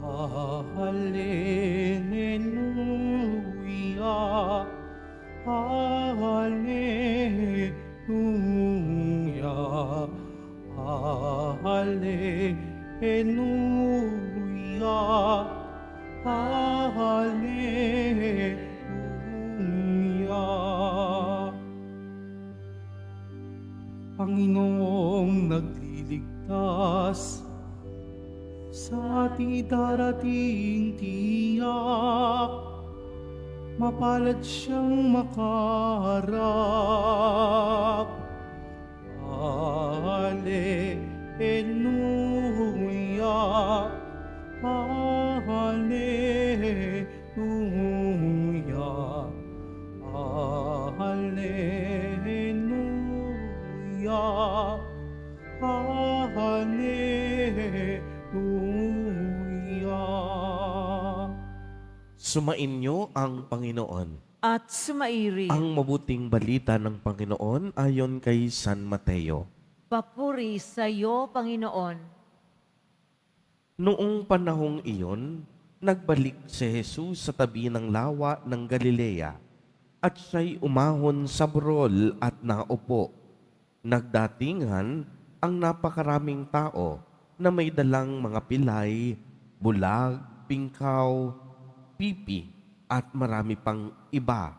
Hallelujah, Hallelujah, Hallelujah, Hallelujah. Panginoong nagliligtas sa ating darating tiyak, mapalad siyang makaharap. Hallelujah, Hallelujah, Hallelujah, Hallelujah. Sumainyo ang Panginoon. At sumairi. Ang mabuting balita ng Panginoon ayon kay San Mateo. Papuri sa iyo, Panginoon. Noong panahong iyon, nagbalik si Jesus sa tabi ng lawa ng Galilea at siya'y umahon sa burol at naupo. Nagdatingan ang napakaraming tao na may dalang mga pilay, bulag, pingkaw, pipi at marami pang iba.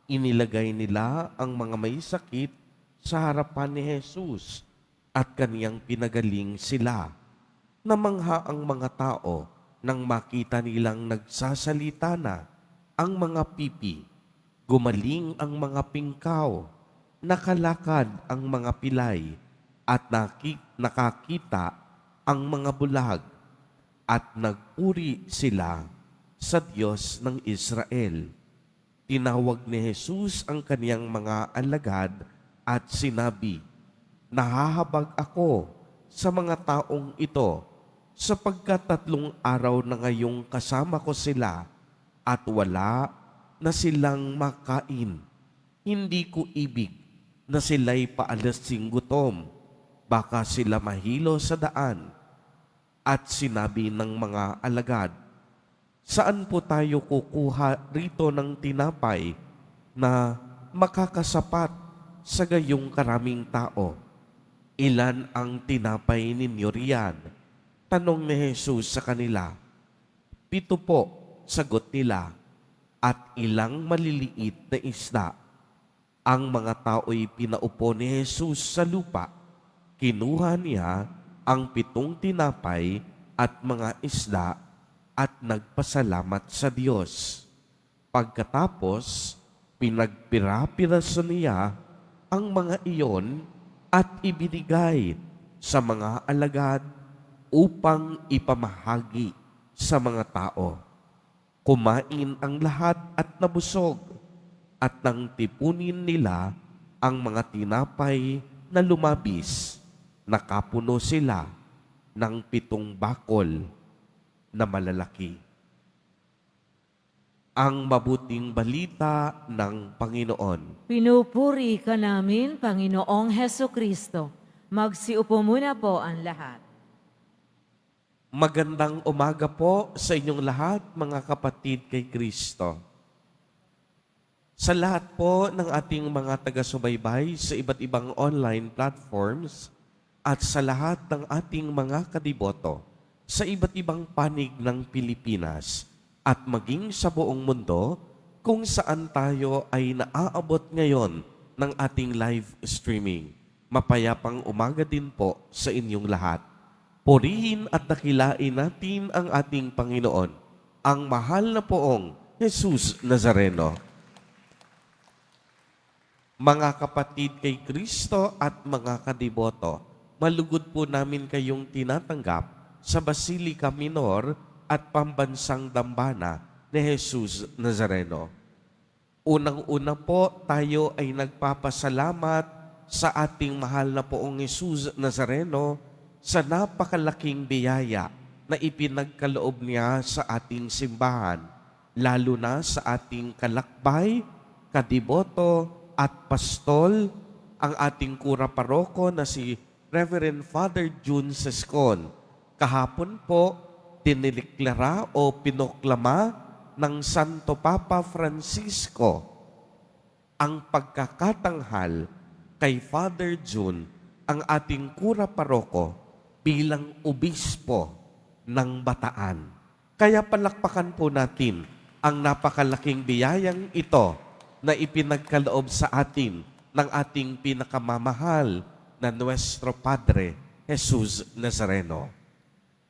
Inilagay nila ang mga may sakit sa harapan ni Jesus at kaniyang pinagaling sila. Namangha ang mga tao nang makita nilang nagsasalita na ang mga pipi, gumaling ang mga pingkaw, nakalakad ang mga pilay, at nakakita ang mga bulag, at nagpuri sila sa Diyos ng Israel. Tinawag ni Jesus ang kaniyang mga alagad at sinabi, "Nahahabag ako sa mga taong ito, sapagkat 3 araw na ngayong kasama ko sila at wala na silang makain. Hindi ko ibig na sila'y paalasing gutom, baka sila mahilo sa daan." At sinabi ng mga alagad, "Saan po tayo kukuha rito ng tinapay na makakasapat sa gayong karaming tao? Ilan ang tinapay ninyo riyan?" Tanong ni Jesus sa kanila. "7 po," sagot nila, "at ilang maliliit na isda." Ang mga tao'y pinaupo ni Jesus sa lupa. Kinuha niya ang 7 tinapay at mga isda at nagpasalamat sa Diyos. Pagkatapos, pinagpira-piraso niya ang mga iyon at ibinigay sa mga alagad upang ipamahagi sa mga tao. Kumain ang lahat at nabusog, at nang tipunin nila ang mga tinapay na lumabis, nakapuno sila ng 7 bakol na malalaki. Ang mabuting balita ng Panginoon. Pinupuri ka namin, Panginoong Heso Kristo. Magsiupo muna po ang lahat. Magandang umaga po sa inyong lahat, mga kapatid kay Kristo. Sa lahat po ng ating mga taga-subaybay sa iba't ibang online platforms at sa lahat ng ating mga kadiboto sa iba't ibang panig ng Pilipinas at maging sa buong mundo kung saan tayo ay naaabot ngayon ng ating live streaming. Mapayapang umaga din po sa inyong lahat. Purihin at dakilain natin ang ating Panginoon, ang mahal na poong Jesus Nazareno. Mga kapatid kay Kristo at mga kadiboto, malugod po namin kayong tinatanggap sa Basilica Minor at Pambansang Dambana ni Jesus Nazareno. Unang-una po, tayo ay nagpapasalamat sa ating mahal na poong Jesus Nazareno sa napakalaking biyaya na ipinagkaloob niya sa ating simbahan, lalo na sa ating kalakbay, kadiboto at pastol, ang ating kura paroko na si Reverend Father June Sescon. Kahapon po, Diniliklara o pinoklama ng Santo Papa Francisco ang pagkakatanghal kay Father June, ang ating kura paroko, bilang obispo ng Bataan. Kaya palakpakan po natin ang napakalaking biyayang ito na ipinagkaloob sa atin ng ating pinakamamahal na Nuestro Padre, Jesus Nazareno.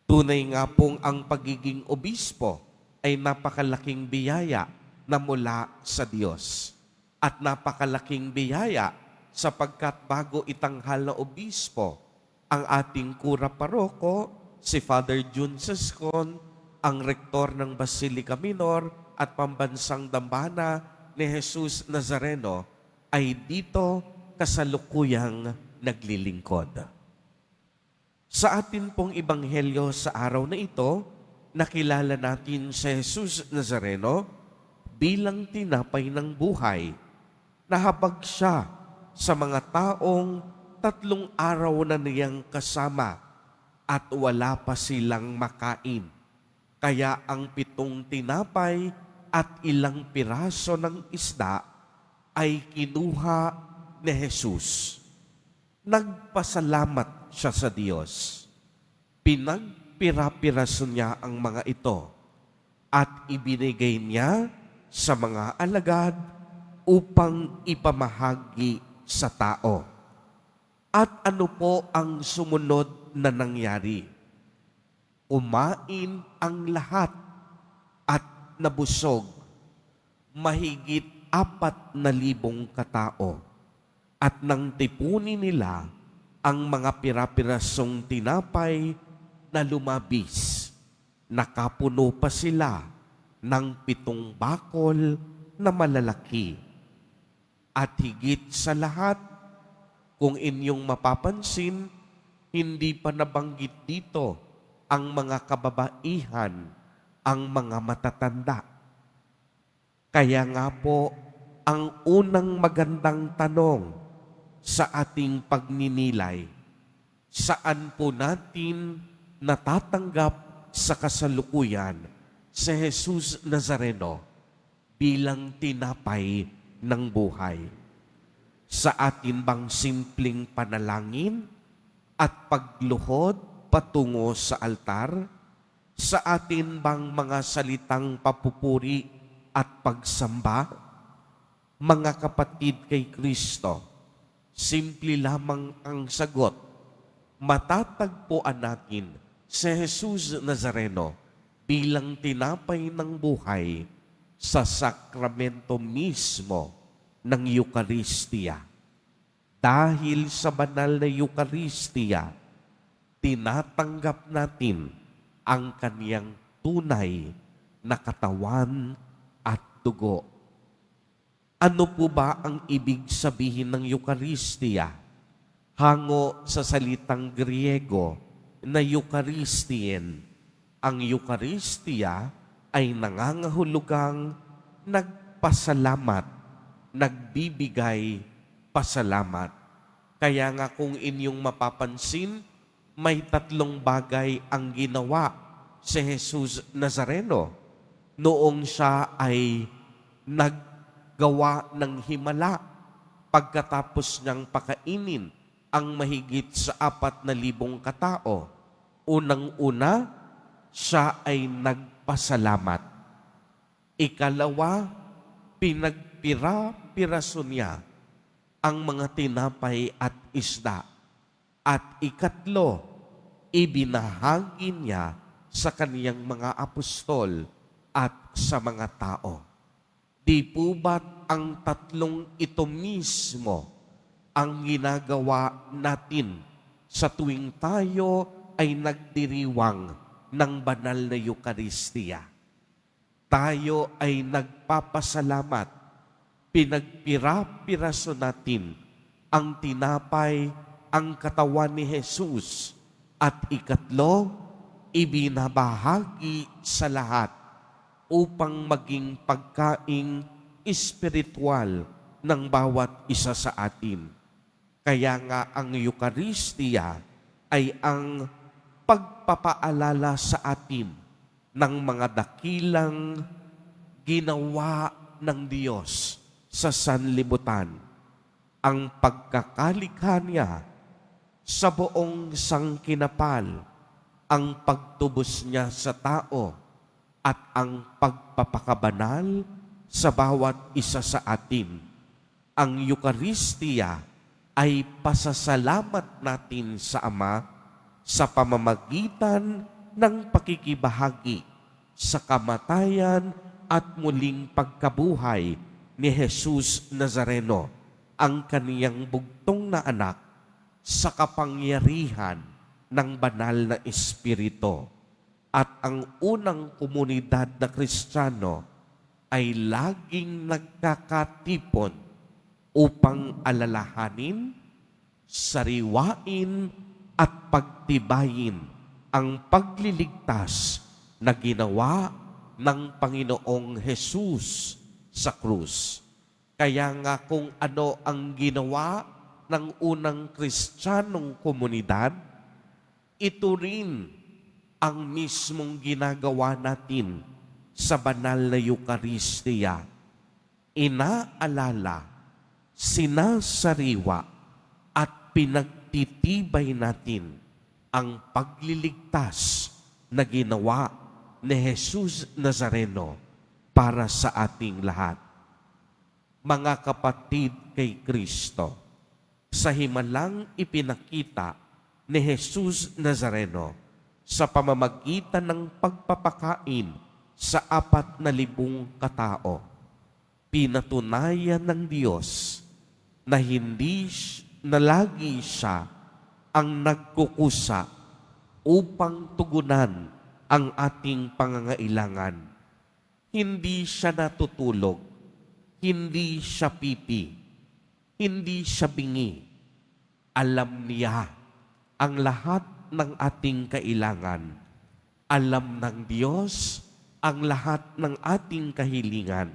Tunay nga pong ang pagiging obispo ay napakalaking biyaya na mula sa Diyos. At napakalaking biyaya sapagkat bago itanghal na obispo, ang ating kura paroko, si Father June Sescon, ang rektor ng Basilica Minor at Pambansang Dambana ni Jesus Nazareno, ay dito kasalukuyang naglilingkod. Sa atin pong ebanghelyo sa araw na ito, nakilala natin si Jesus Nazareno bilang tinapay ng buhay. Nahabag siya sa mga taong 3 araw na niyang kasama at wala pa silang makain. Kaya ang 7 tinapay at ilang piraso ng isda ay kinuha ni Jesus. Nagpasalamat siya sa Diyos. Pinagpira-piraso niya ang mga ito at ibinigay niya sa mga alagad upang ipamahagi sa tao. At ano po ang sumunod na nangyari? Kumain ang lahat at nabusog, mahigit 4,000 katao. At nang tipunin nila ang mga pira-pirasong tinapay na lumabis, nakapuno pa sila ng 7 bakol na malalaki. At higit sa lahat, kung inyong mapapansin, hindi pa nabanggit dito ang mga kababaihan, ang mga matatanda. Kaya nga po, ang unang magandang tanong sa ating pagninilay, saan po natin natatanggap sa kasalukuyan si Jesus Nazareno bilang tinapay ng buhay? Sa atin bang simpleng panalangin at pagluhod patungo sa altar? Sa atin bang mga salitang papupuri at pagsamba? Mga kapatid kay Kristo, simple lamang ang sagot. Matatagpuan natin si Jesus Nazareno bilang tinapay ng buhay sa sakramento mismo ng Eucharistia. Dahil sa banal na Eucharistia, tinatanggap natin ang kaniyang tunay na katawan at dugo. Ano po ba ang ibig sabihin ng Eucharistia? Hango sa salitang Griego na Eucharistien. Ang Eucharistia ay nangangahulugang nagpasalamat, nagbibigay pasalamat. Kaya nga kung inyong mapapansin, may 3 bagay ang ginawa si Jesus Nazareno noong siya ay naggawa ng himala pagkatapos niyang pakainin ang mahigit sa 4,000 katao. Unang-una, siya ay nagpasalamat. Ikalawa, pinagpira-piraso niya ang mga tinapay at isda. At ikatlo, ibinahagi niya sa kaniyang mga apostol at sa mga tao. Di po ba't ang 3 ito mismo ang ginagawa natin sa tuwing tayo ay nagdiriwang ng banal na Eucharistia? Tayo ay nagpapasalamat, pinagpira-piraso natin ang tinapay, ang katawan ni Jesus, at ikatlo, ibinabahagi sa lahat upang maging pagkaing espiritual ng bawat isa sa atin. Kaya nga ang Eucharistia ay ang pagpapaalala sa atin ng mga dakilang ginawa ng Diyos sa sanlibutan. Ang pagkakalikha niya sa buong sangkinapal, ang pagtubos niya sa tao, at ang pagpapakabanal sa bawat isa sa atin. Ang Eucharistia ay pasasalamat natin sa Ama sa pamamagitan ng pakikibahagi sa kamatayan at muling pagkabuhay ni Jesus Nazareno, ang kaniyang bugtong na anak, sa kapangyarihan ng banal na Espiritu. At ang unang komunidad na Kristiyano ay laging nagkakatipon upang alalahanin, sariwain at pagtibayin ang pagliligtas na ginawa ng Panginoong Jesus sa krus. Kaya nga kung ano ang ginawa ng unang Kristiyanong komunidad, ito rin ang mismong ginagawa natin sa banal na Eucharistia. Inaalala, sinasariwa at pinagtitibay natin ang pagliligtas na ginawa ni Jesus Nazareno para sa ating lahat. Mga kapatid kay Kristo, sa himalang ipinakita ni Jesus Nazareno sa pamamagitan ng pagpapakain sa 4,000 katao, pinatunayan ng Diyos na na lagi siya ang nagkukusa upang tugunan ang ating pangangailangan. Hindi siya natutulog, hindi siya pipi, hindi siya bingi. Alam niya ang lahat ng ating kailangan. Alam ng Diyos ang lahat ng ating kahilingan.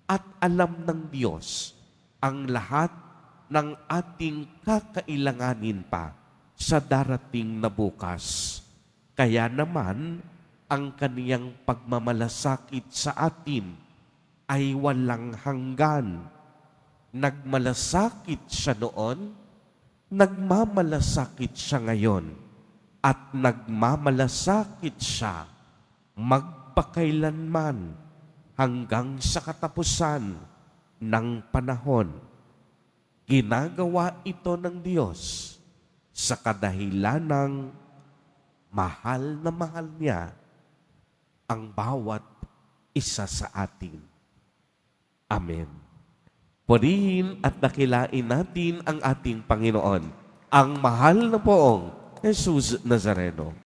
At alam ng Diyos ang lahat ng ating kakailanganin pa sa darating na bukas. Kaya naman, ang kaniyang pagmamalasakit sa atin ay walang hanggan. Nagmalasakit siya noon, nagmamalasakit siya ngayon, at nagmamalasakit siya magpakailanman hanggang sa katapusan ng panahon. Ginagawa ito ng Diyos sa kadahilan ng mahal na mahal niya ang bawat isa sa atin. Amen. Purihin at dakilain natin ang ating Panginoon, ang mahal na poong Jesus Nazareno.